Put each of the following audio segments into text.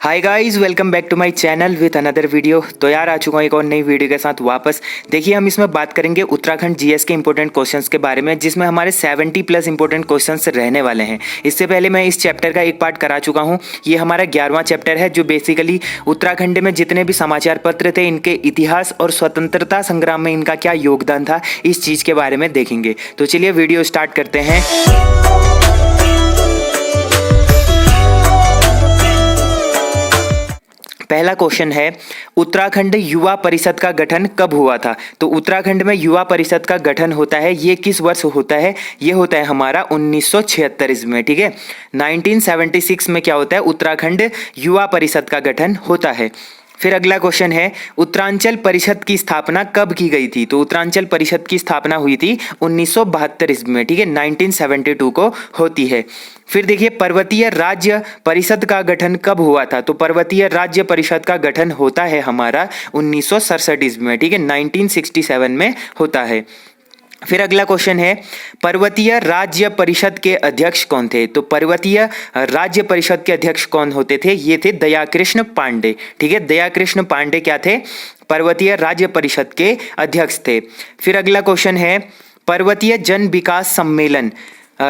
Hi guys, welcome back to my channel with another video. तो यार आ चुका हूँ एक और नई वीडियो के साथ वापस। देखिए हम इसमें बात करेंगे उत्तराखंड जीएस के इंपॉर्टेंट क्वेश्चंस के बारे में, जिसमें हमारे 70 प्लस इंपॉर्टेंट क्वेश्चंस रहने वाले हैं। इससे पहले मैं इस चैप्टर का एक पार्ट करा चुका हूँ। ये हमारा 11वां चैप्टर है, जो बेसिकली उत्तराखंड में जितने भी समाचार पत्र थे, इनके इतिहास और स्वतंत्रता संग्राम में इनका क्या योगदान था, इस चीज़ के बारे में देखेंगे। तो चलिए वीडियो स्टार्ट करते हैं। पहला क्वेश्चन है, उत्तराखंड युवा परिषद का गठन कब हुआ था? तो उत्तराखंड में युवा परिषद का गठन होता है, ये किस वर्ष होता है? ये होता है हमारा 1976 ईस्वी में। ठीक है, 1976 में क्या होता है? उत्तराखंड युवा परिषद का गठन होता है। फिर अगला क्वेश्चन है, उत्तरांचल परिषद की स्थापना कब की गई थी? तो उत्तरांचल परिषद की स्थापना हुई थी 1972 ईस्वी में। ठीक है, 1972 को होती है। फिर देखिए, पर्वतीय राज्य परिषद का गठन कब हुआ था? तो पर्वतीय राज्य परिषद का गठन होता है हमारा 1967 ईस्वी में। ठीक है, 1967 में होता है। फिर अगला क्वेश्चन है, पर्वतीय राज्य परिषद के अध्यक्ष कौन थे? तो पर्वतीय राज्य परिषद के अध्यक्ष कौन होते थे? ये थे दयाकृष्ण पांडे। ठीक है, दयाकृष्ण पांडे क्या थे? पर्वतीय राज्य परिषद के अध्यक्ष थे। फिर अगला क्वेश्चन है, पर्वतीय जन विकास सम्मेलन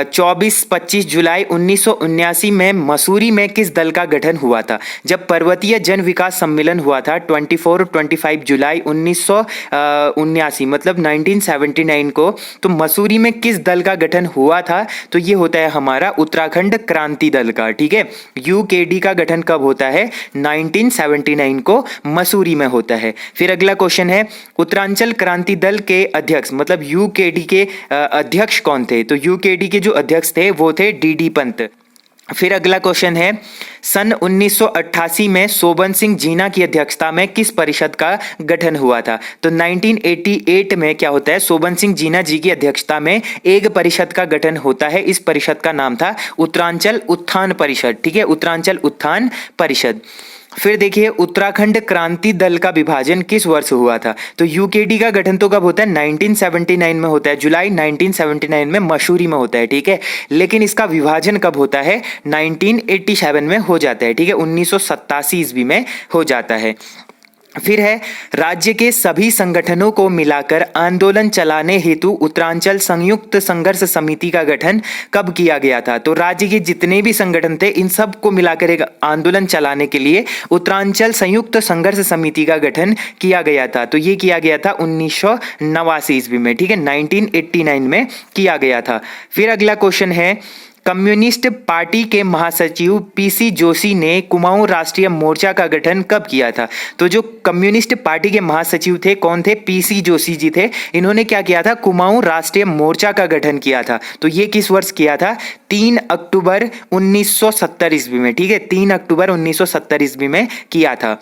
24-25 जुलाई 1979 में मसूरी में किस दल का गठन हुआ था? जब पर्वतीय जन विकास सम्मेलन हुआ था 24-25 जुलाई 1979 मतलब 1979 को, तो मसूरी में किस दल का गठन हुआ था? तो ये होता है हमारा उत्तराखंड क्रांति दल का। ठीक है, यूकेडी का गठन कब होता है? 1979 को मसूरी में होता है। फिर अगला क्वेश्चन है, उत्तरांचल क्रांति दल के अध्यक्ष मतलब यूकेडी के अध्यक्ष कौन थे? तो यूकेडी के जो अध्यक्ष थे वो थे डीडी पंत। फिर अगला क्वेश्चन है, सन 1988 में सोबन सिंह जीना की अध्यक्षता में किस परिषद का गठन हुआ था? तो 1988 में क्या होता है? सोबन सिंह जीना जी की अध्यक्षता में एक परिषद का गठन होता है। इस परिषद का नाम था उत्तरांचल उत्थान परिषद। ठीक है, उत्तरांचल उत्थान परिषद। फिर देखिए, उत्तराखंड क्रांति दल का विभाजन किस वर्ष हुआ था? तो यूकेडी का गठन तो कब होता है? 1979 में होता है, जुलाई 1979 में मसूरी में होता है। ठीक है, लेकिन इसका विभाजन कब होता है? 1987 में हो जाता है। ठीक है, 1987 ईस्वी में हो जाता है। फिर है, राज्य के सभी संगठनों को मिलाकर आंदोलन चलाने हेतु उत्तरांचल संयुक्त संघर्ष समिति का गठन कब किया गया था? तो राज्य के जितने भी संगठन थे, इन सब को मिलाकर एक आंदोलन चलाने के लिए उत्तरांचल संयुक्त संघर्ष समिति का गठन किया गया था। तो ये किया गया था 1989 ईस्वी में। ठीक है, 1989 में किया गया था। फिर अगला क्वेश्चन है, कम्युनिस्ट पार्टी के महासचिव पीसी जोशी ने कुमाऊं राष्ट्रीय मोर्चा का गठन कब किया था? तो जो कम्युनिस्ट पार्टी के महासचिव थे, कौन थे? पीसी जोशी जी थे। इन्होंने क्या किया था? कुमाऊं राष्ट्रीय मोर्चा का गठन किया था। तो ये किस वर्ष किया था? 3 अक्टूबर 1970 ईस्वी में। ठीक है, 3 अक्टूबर 1970 ईस्वी में किया था।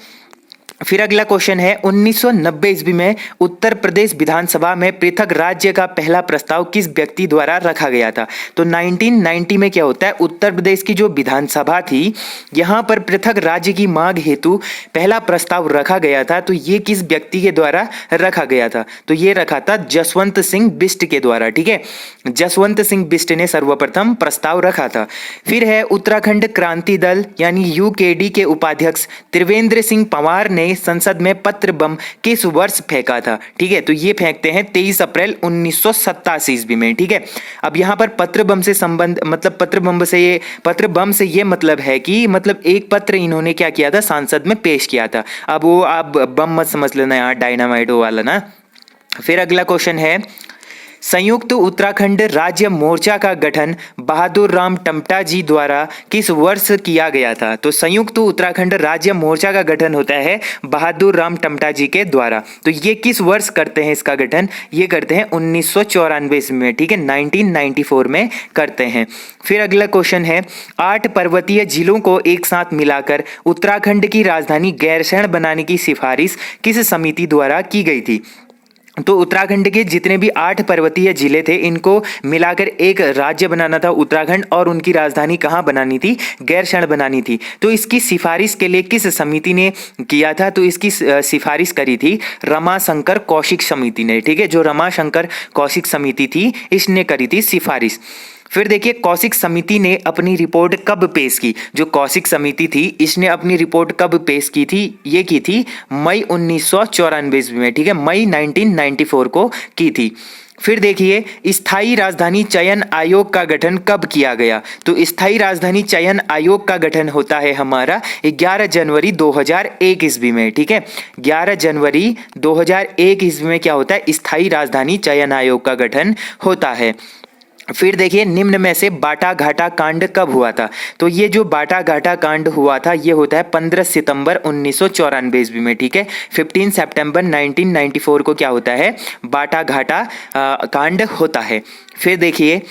फिर अगला क्वेश्चन है, 1990 ईस्वी में उत्तर प्रदेश विधानसभा में पृथक राज्य का पहला प्रस्ताव किस व्यक्ति द्वारा रखा गया था? तो 1990 में क्या होता है? उत्तर प्रदेश की जो विधानसभा थी, यहाँ पर पृथक राज्य की मांग हेतु पहला प्रस्ताव रखा गया था। तो ये किस व्यक्ति के द्वारा रखा गया था? तो ये रखा था जसवंत सिंह बिष्ट के द्वारा। ठीक है, जसवंत सिंह बिष्ट ने सर्वप्रथम प्रस्ताव रखा था। फिर है, उत्तराखंड क्रांति दल यानी यूकेडी के उपाध्यक्ष त्रिवेंद्र सिंह पंवार ने संसद में पत्र बम किस वर्ष फेंका था? ठीक है, तो ये फेंकते हैं 23 अप्रैल 1987 ईस्वी में। ठीक है, अब यहाँ पर पत्र बम से संबंध मतलब पत्र बम से ये मतलब है कि मतलब एक पत्र इन्होंने क्या किया था? सांसद में पेश किया था। अब वो आप बम मत समझ लेना यार, डायनामाइट वाला ना। फिर अगला क्वेश्चन है, संयुक्त उत्तराखंड राज्य मोर्चा का गठन बहादुर राम टमटा जी द्वारा किस वर्ष किया गया था? तो संयुक्त उत्तराखंड राज्य मोर्चा का गठन होता है बहादुर राम टमटा जी के द्वारा। तो ये किस वर्ष करते हैं इसका गठन? ये करते हैं 1994 में। ठीक है, 1994 में करते हैं। फिर अगला क्वेश्चन है, 8 पर्वतीय जिलों को एक साथ मिलाकर उत्तराखंड की राजधानी गैरसैंण बनाने की सिफारिश किस समिति द्वारा की गई थी? तो उत्तराखंड के जितने भी 8 पर्वतीय जिले थे, इनको मिलाकर एक राज्य बनाना था उत्तराखंड, और उनकी राजधानी कहाँ बनानी थी? गैरसैंण बनानी थी। तो इसकी सिफारिश के लिए किस समिति ने किया था? तो इसकी सिफारिश करी थी रमाशंकर कौशिक समिति ने। ठीक है, जो रमाशंकर कौशिक समिति थी, इसने करी थी सिफारिश। फिर देखिए कौशिक समिति ने अपनी रिपोर्ट कब पेश की। जो कौशिक समिति थी इसने अपनी रिपोर्ट कब पेश की थी, ये की थी मई 1994 में, ठीक है, मई 1994 को की थी। फिर देखिए स्थायी राजधानी चयन आयोग का गठन कब किया गया। तो स्थायी राजधानी चयन आयोग का गठन होता है हमारा 11 जनवरी 2001 ईस्वी में, ठीक है। 11 जनवरी 2001 ईस्वी में क्या होता है, स्थायी राजधानी चयन आयोग का गठन होता है। फिर देखिए निम्न में से बाटा घाटा कांड कब हुआ था। तो ये जो बाटा घाटा कांड हुआ था ये होता है 15 सितंबर 1994 ईस्वी में, ठीक है। 15 सितंबर 1994 को क्या होता है, बाटा घाटा कांड होता है। फिर देखिए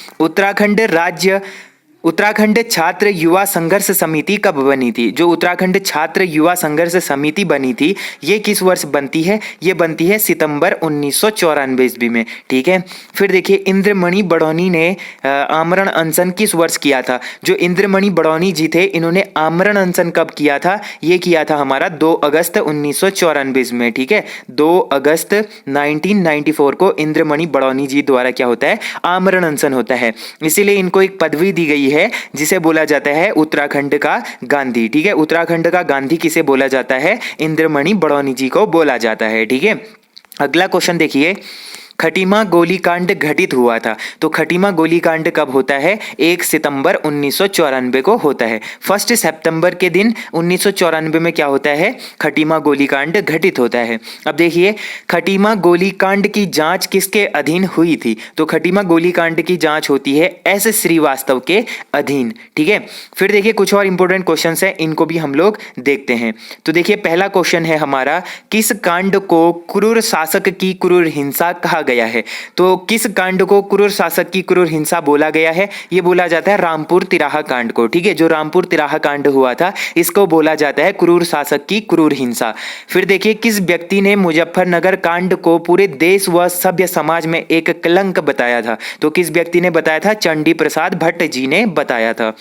उत्तराखंड छात्र युवा संघर्ष समिति कब बनी थी। जो उत्तराखंड छात्र युवा संघर्ष समिति बनी थी ये किस वर्ष बनती है, ये बनती है सितंबर 1994 ईस्वी में, ठीक है। फिर देखिए इंद्रमणि बड़ौनी ने आमरण अनशन किस वर्ष किया था। जो इंद्रमणि बड़ौनी जी थे इन्होंने आमरण अनशन कब किया था, ये किया था हमारा 2 अगस्त 1994 ईस्वी में, ठीक है। 2 अगस्त 1994 को इंद्रमणि बड़ौनी जी द्वारा क्या होता है, आमरण अनशन होता है। इसीलिए इनको एक पदवी दी गई है जिसे बोला जाता है उत्तराखंड का गांधी, ठीक है। उत्तराखंड का गांधी किसे बोला जाता है, इंद्रमणि बड़ौनी जी को बोला जाता है, ठीक है। अगला क्वेश्चन देखिए, खटीमा गोलीकांड घटित हुआ था। तो खटीमा गोलीकांड कब होता है, 1 सितंबर 1994 को होता है। 1 सितंबर के दिन 1994 में क्या होता है, खटीमा गोलीकांड घटित होता है। अब देखिए खटीमा गोलीकांड की जांच किसके अधीन हुई थी। तो खटीमा गोलीकांड की जांच होती है एस श्रीवास्तव के अधीन, ठीक है। फिर देखिए कुछ और इंपॉर्टेंट क्वेश्चंस हैं, इनको भी हम लोग देखते हैं। तो देखिए पहला क्वेश्चन है हमारा, किस कांड को क्रूर शासक की क्रूर हिंसा कहा गया है। तो किस कांड को क्रूर शासक की क्रूर हिंसा बोला गया है, ये बोला जाता है रामपुर तिराहा कांड को, ठीक है। जो रामपुर तिराहा कांड हुआ था इसको बोला जाता है क्रूर शासक की क्रूर हिंसा। फिर देखिए किस व्यक्ति ने मुजफ्फरनगर कांड को पूरे देश व सभ्य समाज में एक कलंक बताया था। तो किस व्यक्ति ने बताया था, चंडी प्रसाद भट्ट जी ने बताया था।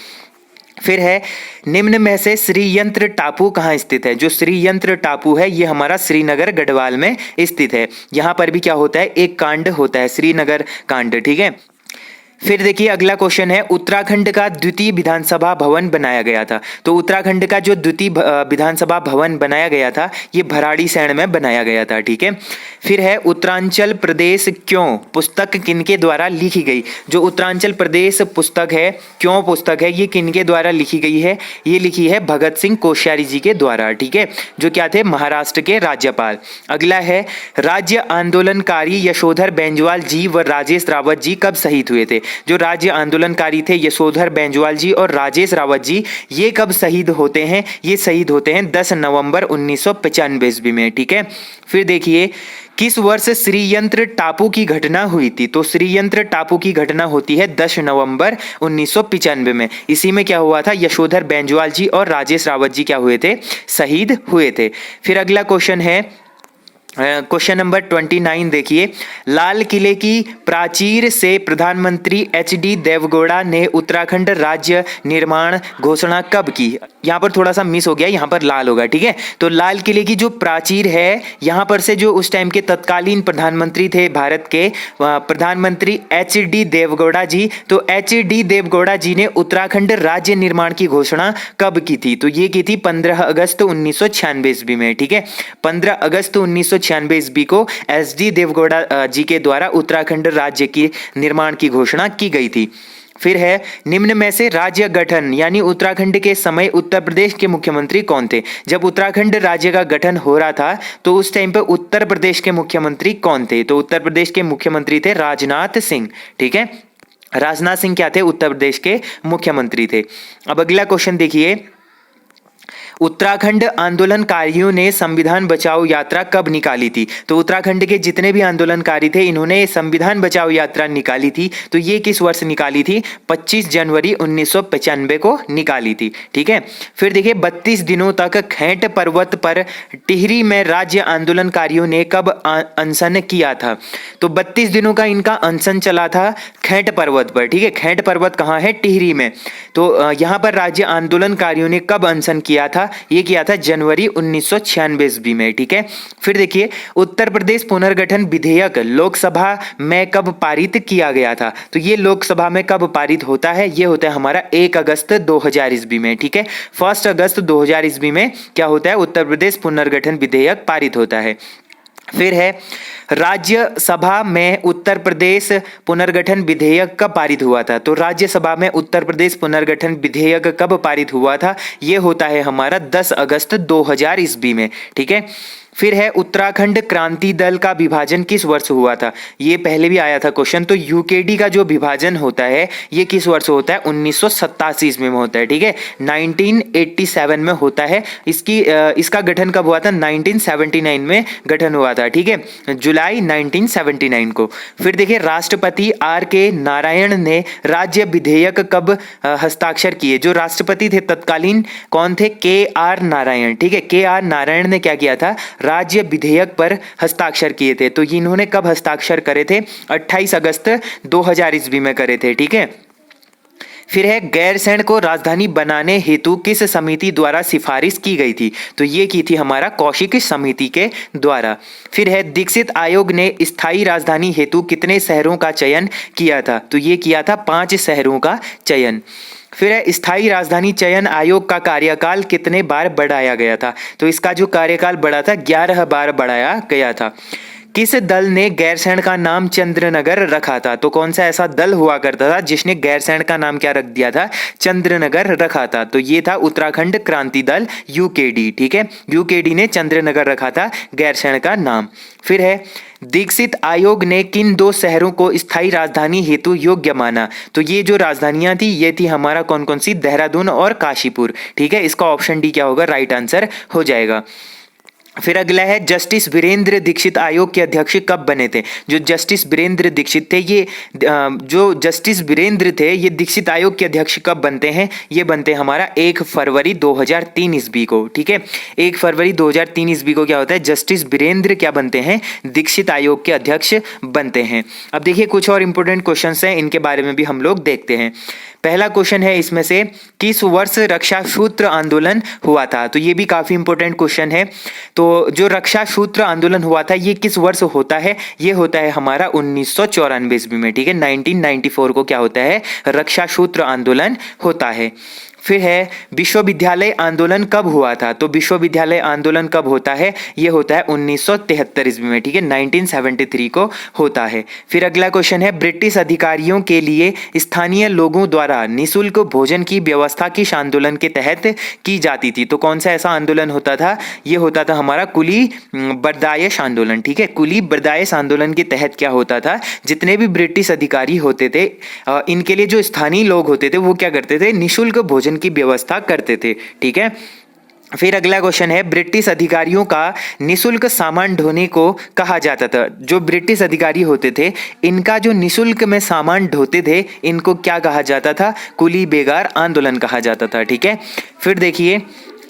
फिर है निम्न में से श्रीयंत्र टापू कहाँ स्थित है। जो श्रीयंत्र टापू है ये हमारा श्रीनगर गढ़वाल में स्थित है। यहाँ पर भी क्या होता है, एक कांड होता है, श्रीनगर कांड, ठीक है। फिर देखिए अगला क्वेश्चन है, उत्तराखंड का द्वितीय विधानसभा भवन बनाया गया था। तो उत्तराखंड का जो द्वितीय विधानसभा भवन बनाया गया था ये भराड़ीसैंण में बनाया गया था, ठीक है। फिर है उत्तरांचल प्रदेश क्यों पुस्तक किनके द्वारा लिखी गई। जो उत्तरांचल प्रदेश पुस्तक है, क्यों पुस्तक है, ये किनके द्वारा लिखी गई है, ये लिखी है भगत सिंह कोश्यारी जी के द्वारा, ठीक है, जो क्या थे, महाराष्ट्र के राज्यपाल। अगला है राज्य आंदोलनकारी यशोधर बेंजवाल जी व राजेश रावत जी कब शहीद हुए थे। जो राज्य आंदोलनकारी थे यशोधर बेंजवाल जी और राजेश रावत जी, ये कब शहीद होते हैं, ये शहीद होते हैं 10 नवंबर 1995 ईस्वी में, ठीक है। फिर देखिए किस वर्ष श्रीयंत्र टापू की घटना हुई थी। तो श्रीयंत्र टापू की घटना होती है 10 नवंबर 1995 में। इसी में क्या हुआ था, यशोधर बेंजवाल जी और राजेश रावत जी क्या हुए थे, शहीद हुए थे। फिर अगला क्वेश्चन है क्वेश्चन नंबर 29 देखिए, लाल किले की प्राचीर से प्रधानमंत्री HD देवगौड़ा ने उत्तराखंड राज्य निर्माण घोषणा कब की। यहाँ पर थोड़ा सा मिस हो गया, यहाँ पर लाल होगा, ठीक है। तो लाल किले की जो प्राचीर है यहाँ पर से जो उस टाइम के तत्कालीन प्रधानमंत्री थे भारत के, प्रधानमंत्री HD देवगौड़ा जी, तो HD देवगौड़ा जी ने उत्तराखंड राज्य निर्माण की घोषणा कब की थी। तो ये की थी 15 अगस्त 1996 ईस्वी में, ठीक है। 15 अगस्त 1996 ईस्वी को SD देवगौड़ा जी के द्वारा उत्तराखंड राज्य की निर्माण की घोषणा की गई थी। फिर है निम्न में से राज्य गठन यानी उत्तराखंड के समय उत्तर प्रदेश के मुख्यमंत्री कौन थे। जब उत्तराखंड राज्य का गठन हो रहा था तो उस टाइम पे उत्तर प्रदेश के मुख्यमंत्री कौन थे। तो उत्तर प्रदेश के मुख्यमंत्री थे राजनाथ सिंह, ठीक है। राजनाथ सिंह क्या थे, उत्तर प्रदेश के मुख्यमंत्री थे। अब अगला क्वेश्चन देखिए, उत्तराखंड आंदोलनकारियों ने संविधान बचाओ यात्रा कब निकाली थी। तो उत्तराखंड के जितने भी आंदोलनकारी थे इन्होंने संविधान बचाओ यात्रा निकाली थी। तो ये किस वर्ष निकाली थी, 25 जनवरी 1995 को निकाली थी, ठीक है। फिर देखिए 32 दिनों तक खेंट पर्वत पर टिहरी में राज्य आंदोलनकारियों ने कब अनशन किया था। तो 32 दिनों का इनका अनशन चला था खेंट पर्वत पर, ठीक है। खेंट पर्वत कहाँ है, टिहरी में। तो यहाँ पर राज्य आंदोलनकारियों ने कब अनशन किया था, था? ये किया था जनवरी 1996 ईस्वी में, ठीक है। फिर देखिए, उत्तर प्रदेश पुनर्गठन विधेयक लोकसभा में कब पारित किया गया था? तो ये लोकसभा में कब पारित होता है? ये होता है हमारा 1 अगस्त 2000 ईस्वी में, ठीक है। 1 अगस्त 2000 ईस्वी में क्या होता है? उत्तर प्रदेश पुनर्गठन विधेयक पारित होता है। फिर है, राज्यसभा में उत्तर प्रदेश पुनर्गठन विधेयक कब पारित हुआ था? तो राज्यसभा में उत्तर प्रदेश पुनर्गठन विधेयक कब पारित हुआ था? ये होता है हमारा 10 अगस्त 2000 ईस्वी में, ठीक है। फिर है, उत्तराखंड क्रांति दल का विभाजन किस वर्ष हुआ था? ये पहले भी आया था क्वेश्चन। तो यूकेडी का जो विभाजन होता है ये किस वर्ष होता है? 1987 ईस्वी में होता है, ठीक है। 1987 में होता है। इसका गठन कब हुआ था? 1979 में गठन हुआ था, ठीक है, जुलाई 1979 को। फिर देखिए, राष्ट्रपति RK नारायण ने राज्य विधेयक कब हस्ताक्षर किए? जो राष्ट्रपति थे तत्कालीन, कौन थे? KR नारायण, ठीक है। KR नारायण ने क्या किया था? राज्य विधेयक पर हस्ताक्षर किए थे। तो इन्होंने कब हस्ताक्षर करे थे? 28 अगस्त 2000 ईस्वी में करे थे, ठीक है। फिर है, गैरसैंण को राजधानी बनाने हेतु किस समिति द्वारा सिफारिश की गई थी? तो ये की थी हमारा कौशिक समिति के द्वारा। फिर है, दीक्षित आयोग ने स्थायी राजधानी हेतु कितने शहरों का चयन किया था? तो ये किया था 5 शहरों का चयन। फिर है, स्थायी राजधानी चयन आयोग का कार्यकाल कितने बार बढ़ाया गया था? तो इसका जो कार्यकाल बढ़ा था 11 बार बढ़ाया गया था। किस दल ने गैरसैंण का नाम चंद्रनगर रखा था? तो कौन सा ऐसा दल हुआ करता था जिसने गैरसैंण का नाम क्या रख दिया था? चंद्रनगर रखा था। तो ये था उत्तराखंड क्रांति दल, यूकेडी, ठीक है। यूकेडी ने चंद्रनगर रखा था गैरसैंण का नाम। फिर है, दीक्षित आयोग ने किन 2 शहरों को स्थायी राजधानी हेतु योग्य माना? तो ये जो राजधानियां थी ये थी हमारा कौन कौन सी? देहरादून और काशीपुर, ठीक है। इसका ऑप्शन डी क्या होगा? राइट आंसर हो जाएगा। फिर अगला है, जस्टिस वीरेंद्र दीक्षित आयोग के अध्यक्ष कब बने थे? जो जस्टिस वीरेंद्र दीक्षित थे, ये जो जस्टिस वीरेंद्र थे ये दीक्षित आयोग के अध्यक्ष कब बनते हैं? ये बनते हैं हमारा 1 फरवरी 2003 ईस्वी को, ठीक है। 1 फरवरी 2003 ईस्वी को क्या होता है? जस्टिस वीरेंद्र क्या बनते हैं? दीक्षित आयोग के अध्यक्ष बनते हैं। अब देखिए, कुछ और इंपॉर्टेंट क्वेश्चंस हैं, इनके बारे में भी हम लोग देखते हैं। पहला क्वेश्चन है इसमें से, किस वर्ष रक्षा सूत्र आंदोलन हुआ था? तो ये भी काफी इंपॉर्टेंट क्वेश्चन है। तो जो रक्षा सूत्र आंदोलन हुआ था ये किस वर्ष होता है? ये होता है हमारा 1994 ईस्वी में, ठीक है। 1994 को क्या होता है? रक्षा सूत्र आंदोलन होता है। फिर है, विश्वविद्यालय आंदोलन कब हुआ था? तो विश्वविद्यालय आंदोलन कब होता है? ये होता है 1973 ईस्वी में, ठीक है। 1973 को होता है। फिर अगला क्वेश्चन है, ब्रिटिश अधिकारियों के लिए स्थानीय लोगों द्वारा निःशुल्क भोजन की व्यवस्था किस आंदोलन के तहत की जाती थी? तो कौन सा ऐसा आंदोलन होता था? ये होता था हमारा कुली बर्दाश्त आंदोलन, ठीक है। कुली बर्दाश्त आंदोलन के तहत क्या होता था? जितने भी ब्रिटिश अधिकारी होते थे इनके लिए जो स्थानीय लोग होते थे वो क्या करते थे? निःशुल्क भोजन की व्यवस्था करते थे, ठीक है। फिर अगला क्वेश्चन है, ब्रिटिश अधिकारियों का निःशुल्क सामान ढोने को कहा जाता था? जो ब्रिटिश अधिकारी होते थे इनका जो निःशुल्क में सामान ढोते थे इनको क्या कहा जाता था? कुली बेगार आंदोलन कहा जाता था, ठीक है। फिर देखिए,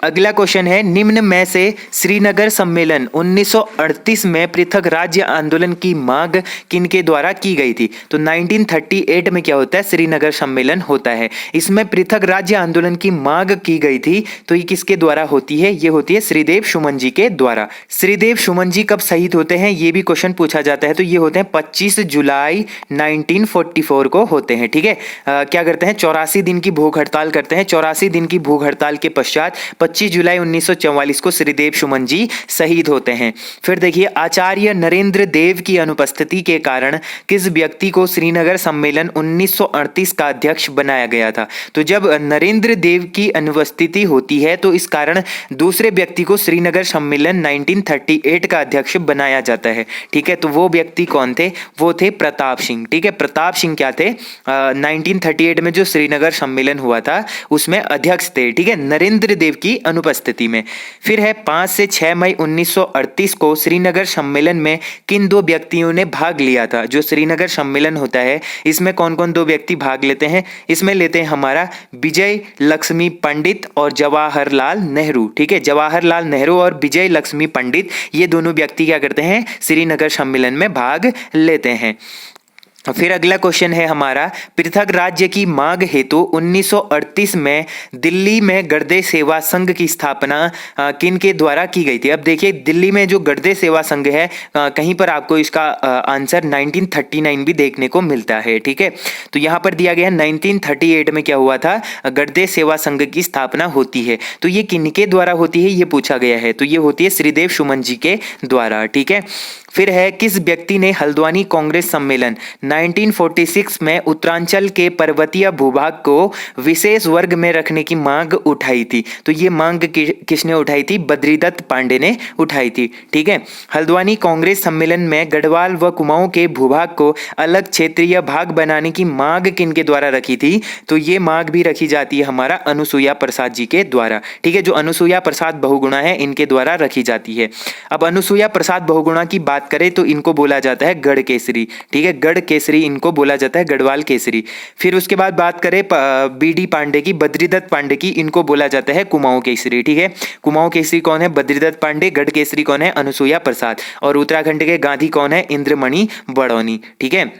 अगला क्वेश्चन है, निम्न में से श्रीनगर सम्मेलन 1938 में पृथक राज्य आंदोलन की मांग किनके द्वारा की गई थी? तो 1938 में क्या होता है? श्रीनगर सम्मेलन होता है। इसमें पृथक राज्य आंदोलन की मांग की गई थी, तो ये किसके द्वारा होती है? ये होती है श्रीदेव सुमन जी के द्वारा। श्रीदेव सुमन जी कब शहीद होते हैं? ये भी क्वेश्चन पूछा जाता है। तो ये होते हैं 25 जुलाई 1944 को होते हैं, ठीक है। क्या करते हैं? 84 दिन की भूख हड़ताल करते हैं। 84 दिन की भूख हड़ताल के पश्चात 25 जुलाई 1944 को श्रीदेव सुमन जी शहीद होते हैं। फिर देखिए, आचार्य नरेंद्र देव की अनुपस्थिति के कारण किस व्यक्ति को श्रीनगर सम्मेलन 1938 का अध्यक्ष बनाया गया था? तो जब नरेंद्र देव की अनुपस्थिति होती है तो इस कारण दूसरे व्यक्ति को श्रीनगर सम्मेलन 1938 का अध्यक्ष बनाया जाता है, ठीक है। तो वो व्यक्ति कौन थे? वो थे प्रताप सिंह, ठीक है। प्रताप सिंह क्या थे? 1938 में जो श्रीनगर सम्मेलन हुआ था उसमें अध्यक्ष थे, ठीक है, नरेंद्र देव की अनुपस्थिति में। फिर है, 5 से 6 मई 1938 को श्रीनगर सम्मेलन में किन 2 व्यक्तियों ने भाग लिया था? जो श्रीनगर सम्मेलन होता है इसमें कौन कौन 2 व्यक्ति भाग लेते हैं? इसमें लेते हैं हमारा विजय लक्ष्मी पंडित और जवाहरलाल नेहरू, ठीक है। जवाहरलाल नेहरू और विजय लक्ष्मी पंडित ये दोनों व्यक्ति क्या करते हैं? श्रीनगर सम्मेलन में भाग लेते हैं। फिर अगला क्वेश्चन है हमारा, पृथक राज्य की मांग हेतु 1938 में दिल्ली में गर्दे सेवा संघ की स्थापना किन के द्वारा की गई थी। अब देखिए दिल्ली में जो गर्दे सेवा संघ है कहीं पर आपको इसका आंसर 1939 भी देखने को मिलता है। ठीक है, तो यहाँ पर दिया गया है 1938 में क्या हुआ था, गर्दे सेवा संघ की स्थापना होती है। तो ये किनके द्वारा होती है ये पूछा गया है, तो ये होती है श्रीदेव सुमन जी के द्वारा। ठीक है, फिर है, किस व्यक्ति ने हल्द्वानी कांग्रेस सम्मेलन 1946 में उत्तरांचल के पर्वतीय भूभाग को विशेष वर्ग में रखने की मांग उठाई थी। तो ये मांग किसने उठाई थी, बद्रीदत्त पांडे ने उठाई थी। ठीक है, हल्द्वानी कांग्रेस सम्मेलन में गढ़वाल व कुमाऊं के भूभाग को अलग क्षेत्रीय भाग बनाने की मांग किनके द्वारा रखी थी, तो ये मांग भी रखी जाती है हमारा अनुसुईया प्रसाद जी के द्वारा। ठीक है, जो अनुसुईया प्रसाद बहुगुणा है इनके द्वारा रखी जाती है। अब अनुसुईया प्रसाद बहुगुणा की बात करें तो इनको बोला जाता है गढ़ केसरी। ठीक है, गढ़ केसरी इनको बोला जाता है, गढ़वाल केसरी। फिर उसके बाद बात करें बीडी पांडे की, बद्रीदत्त पांडे की, इनको बोला जाता है कुमाऊं केसरी। ठीक है, कुमाऊं केसरी कौन है, बद्रीदत्त पांडे। गढ़ केसरी कौन है, अनुसुईया प्रसाद। और उत्तराखंड के गांधी कौन है, इंद्रमणि बड़ौनी। ठीक है,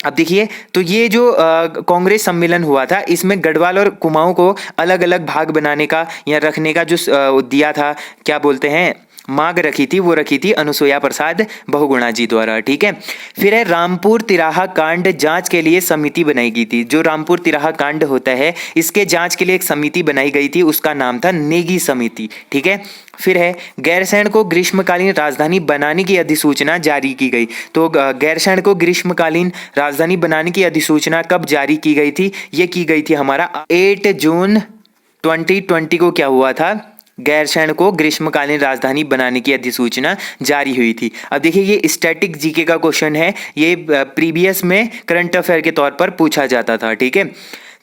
अब देखिए तो ये जो कांग्रेस सम्मेलन हुआ था इसमें गढ़वाल और कुमाऊं को अलग अलग भाग बनाने का या रखने का जो दिया था, क्या बोलते हैं, मांग रखी थी, वो रखी थी अनुसुईया प्रसाद बहुगुणा जी द्वारा। ठीक है, फिर है, रामपुर तिराहा कांड जांच के लिए समिति बनाई गई थी। जो रामपुर तिराहा कांड होता है इसके जांच के लिए एक समिति बनाई गई थी, उसका नाम था नेगी समिति। ठीक है, फिर है, गैरसैंण को ग्रीष्मकालीन राजधानी बनाने की अधिसूचना जारी की गई। तो गैरसैंण को ग्रीष्मकालीन राजधानी बनाने की अधिसूचना कब जारी की गई थी, ये की गई थी हमारा 8 जून 2020 को क्या हुआ था, गैरसैंण को ग्रीष्मकालीन राजधानी बनाने की अधिसूचना जारी हुई थी। अब देखिए ये स्टैटिक जीके का क्वेश्चन है, ये प्रीवियस में करंट अफेयर के तौर पर पूछा जाता था। ठीक है,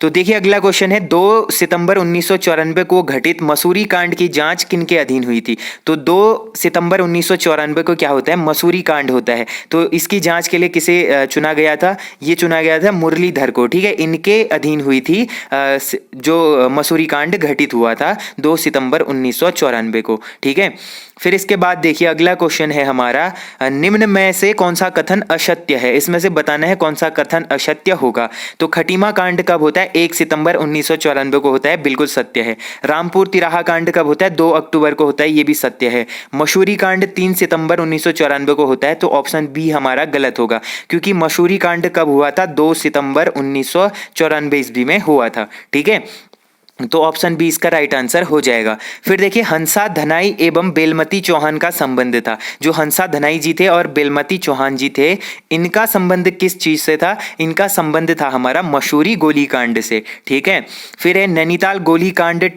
तो देखिए अगला क्वेश्चन है, 2 सितंबर 1994 को घटित मसूरी कांड की जांच किनके अधीन हुई थी। तो 2 सितंबर 1994 को क्या होता है, मसूरी कांड होता है। तो इसकी जांच के लिए किसे चुना गया था, ये चुना गया था मुरलीधर को। ठीक है, इनके अधीन हुई थी जो मसूरी कांड घटित हुआ था 2 सितंबर 1994 को। ठीक है, फिर इसके बाद देखिए अगला क्वेश्चन है हमारा, निम्न में से कौन सा कथन असत्य है, इसमें से बताना है कौन सा कथन असत्य होगा। तो खटीमा कांड कब होता है, 1 सितंबर 1994 को होता है, बिल्कुल सत्य है। रामपुर तिराहा कांड कब होता है, 2 अक्टूबर को होता है, ये भी सत्य है। मसूरी कांड 3 सितंबर 1994 को होता है, तो ऑप्शन बी हमारा गलत होगा, क्योंकि मसूरी कांड कब हुआ था, 2 सितंबर 1994 ईस्वी में हुआ था। ठीक है, तो ऑप्शन बी इसका राइट आंसर हो जाएगा। फिर देखिए, हंसा धनाई एवं बेलमती चौहान का संबंध था। जो हंसा धनाई जी थे और बेलमती चौहान जी थे, इनका संबंध किस चीज से था, इनका संबंध था हमारा मसूरी गोलीकांड से। ठीक है, फिर है, नैनीताल गोलीकांड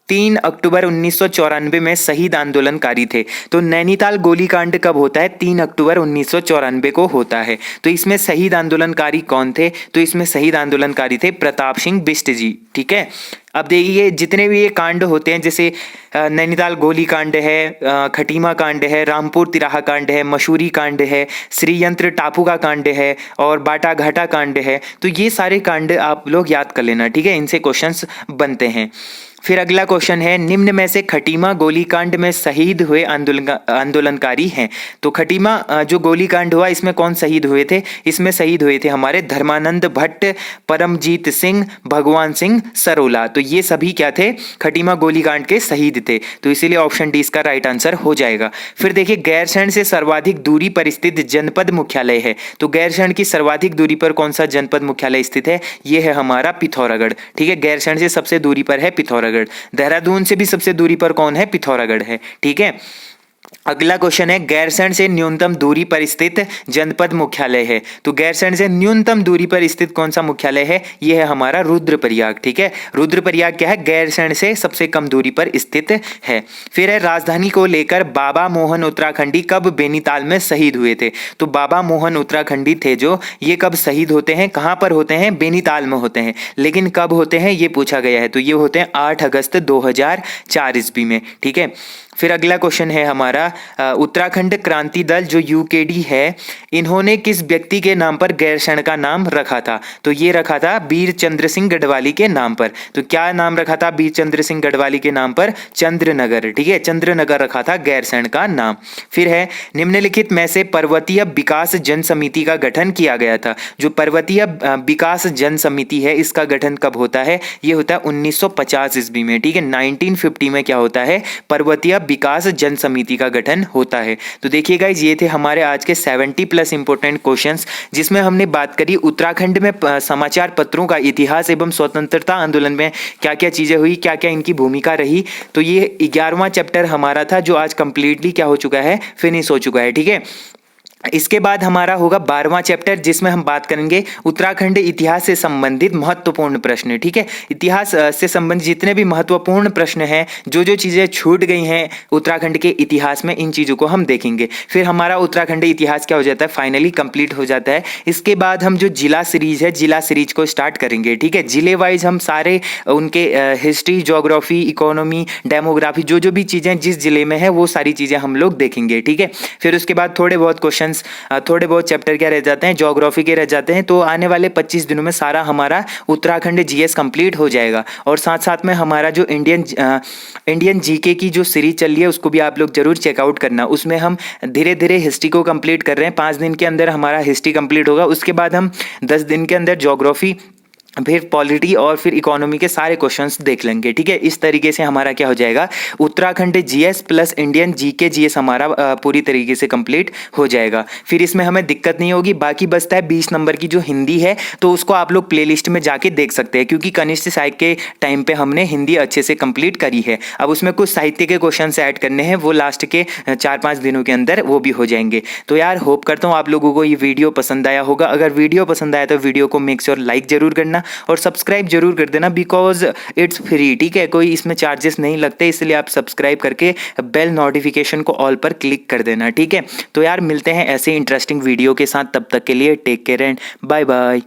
3 अक्टूबर 1994 में शहीद आंदोलनकारी थे। तो नैनीताल गोलीकांड कब होता है, 3 अक्टूबर 1994 को होता है। तो इसमें शहीद आंदोलनकारी कौन थे, तो इसमें शहीद आंदोलनकारी थे प्रताप सिंह बिष्ट जी। ठीक है, अब देखिए जितने भी ये कांड होते हैं, जैसे नैनीताल गोली कांड है, खटीमा कांड है, रामपुर तिराहा कांड है, मसूरी कांड है, श्रीयंत्र टापू का कांड है और बाटा घाटा कांड है, तो ये सारे कांड आप लोग याद कर लेना। ठीक है, इनसे क्वेश्चंस बनते हैं। फिर अगला क्वेश्चन है, निम्न में से खटीमा गोलीकांड में शहीद हुए आंदोलनकारी हैं। तो खटीमा जो गोलीकांड हुआ इसमें कौन शहीद हुए थे, इसमें शहीद हुए थे हमारे धर्मानंद भट्ट, परमजीत सिंह, भगवान सिंह सरोला। तो ये सभी क्या थे, खटीमा गोलीकांड के शहीद थे। तो इसीलिए ऑप्शन डी इसका राइट आंसर हो जाएगा। फिर देखिए, गैरसैंण से सर्वाधिक दूरी पर स्थित जनपद मुख्यालय है। तो गैरसैंण की सर्वाधिक दूरी पर कौन सा जनपद मुख्यालय स्थित है, ये है हमारा पिथौरागढ़। ठीक है, गैरसैंण से सबसे दूरी पर है पिथौरागढ़। देहरादून से भी सबसे दूरी पर कौन है, पिथौरागढ़ है। ठीक है, अगला क्वेश्चन है, गैरसैंण से न्यूनतम दूरी पर स्थित जनपद मुख्यालय है। तो गैरसैंण से न्यूनतम दूरी पर स्थित कौन सा मुख्यालय है, यह है हमारा रुद्रप्रयाग। ठीक है, रुद्रप्रयाग क्या है, गैरसैंण से सबसे कम दूरी पर स्थित है। फिर है, राजधानी को लेकर बाबा मोहन उत्तराखंडी कब बेनीताल में शहीद हुए थे। तो बाबा मोहन उत्तराखंडी थे जो, ये कब शहीद होते हैं, कहां पर होते हैं, बेनीताल में होते हैं। लेकिन कब होते हैं ये पूछा गया है, तो ये होते हैं 8 अगस्त 2004 ईस्वी में। ठीक है, फिर अगला क्वेश्चन है हमारा उत्तराखंड क्रांति दल जो यूकेडी है, इन्होंने किस व्यक्ति के नाम पर गैरसैंण का नाम रखा था? तो ये रखा था वीर चंद्र सिंह गढ़वाली के नाम पर। तो क्या नाम रखा था वीर चंद्र सिंह गढ़वाली के नाम पर? चंद्रनगर, ठीक है, चंद्रनगर रखा था गैरसैंण का नाम। फिर है निम्नलिखित में से पर्वतीय विकास जन समिति का गठन किया गया था। जो पर्वतीय विकास जन समिति है इसका गठन कब होता है? ये होता है 1950 ईस्वी में, ठीक है। 1950 में क्या होता है? पर्वतीय विकास जन समिति का गठन होता है। तो देखिए गाइस, ये थे हमारे आज के 70+ इंपॉर्टेंट क्वेश्चंस, जिसमें हमने बात करी उत्तराखंड में समाचार पत्रों का इतिहास एवं स्वतंत्रता आंदोलन में क्या क्या चीजें हुई, क्या क्या इनकी भूमिका रही। तो ये 11वां चैप्टर हमारा था जो आज कंप्लीटली क्या हो चुका है? फिनिश हो चुका है, ठीक है। इसके बाद हमारा होगा 12वां चैप्टर, जिसमें हम बात करेंगे उत्तराखंड इतिहास से संबंधित महत्वपूर्ण प्रश्न, ठीक है। इतिहास से संबंधित जितने भी महत्वपूर्ण प्रश्न हैं, जो जो चीज़ें छूट गई हैं उत्तराखंड के इतिहास में, इन चीज़ों को हम देखेंगे। फिर हमारा उत्तराखंड इतिहास क्या हो जाता है? फाइनली कंप्लीट हो जाता है। इसके बाद हम जो जिला सीरीज है, जिला सीरीज को स्टार्ट करेंगे, ठीक है। जिले वाइज हम सारे उनके हिस्ट्री, ज्योग्राफी, इकोनॉमी, डेमोग्राफी, जो जो भी चीज़ें जिस जिले में है वो सारी चीज़ें हम लोग देखेंगे, ठीक है। फिर उसके बाद थोड़े बहुत क्वेश्चन, थोड़े बहुत चैप्टर क्या रह जाते हैं? ज्योग्राफी के रह जाते हैं। तो आने वाले 25 दिनों में सारा हमारा उत्तराखंड जीएस कंप्लीट हो जाएगा। और साथ साथ में हमारा जो इंडियन जीके की जो सीरीज चल रही है उसको भी आप लोग जरूर चेकआउट करना। उसमें हम धीरे धीरे हिस्ट्री को कंप्लीट कर रहे हैं। 5 दिन के अंदर हमारा हिस्ट्री कंप्लीट होगा। उसके बाद हम 10 दिन के अंदर ज्योग्राफी, फिर पॉलिटी और फिर इकोनॉमी के सारे क्वेश्चंस देख लेंगे, ठीक है। इस तरीके से हमारा क्या हो जाएगा? Uttarakhand GS plus Indian GK GS हमारा पूरी तरीके से कंप्लीट हो जाएगा। फिर इसमें हमें दिक्कत नहीं होगी। बाकी बचता है 20 नंबर की जो हिंदी है, तो उसको आप लोग प्लेलिस्ट में जाके देख सकते हैं, क्योंकि कनिष्ठ साहित्य के टाइम पे हमने हिंदी अच्छे से कंप्लीट करी है। अब उसमें कुछ साहित्य के क्वेश्चन ऐड करने हैं, वो लास्ट के 4-5 दिनों के अंदर वो भी हो जाएंगे। तो यार होप करता हूँ आप लोगों को ये वीडियो पसंद आया होगा। अगर वीडियो पसंद आया तो वीडियो को मेक श्योर लाइक जरूर करना और सब्सक्राइब जरूर कर देना, बिकॉज इट्स फ्री, ठीक है। कोई इसमें चार्जेस नहीं लगते, इसलिए आप सब्सक्राइब करके बेल नोटिफिकेशन को ऑल पर क्लिक कर देना, ठीक है। तो यार मिलते हैं ऐसे इंटरेस्टिंग वीडियो के साथ, तब तक के लिए take care and bye bye.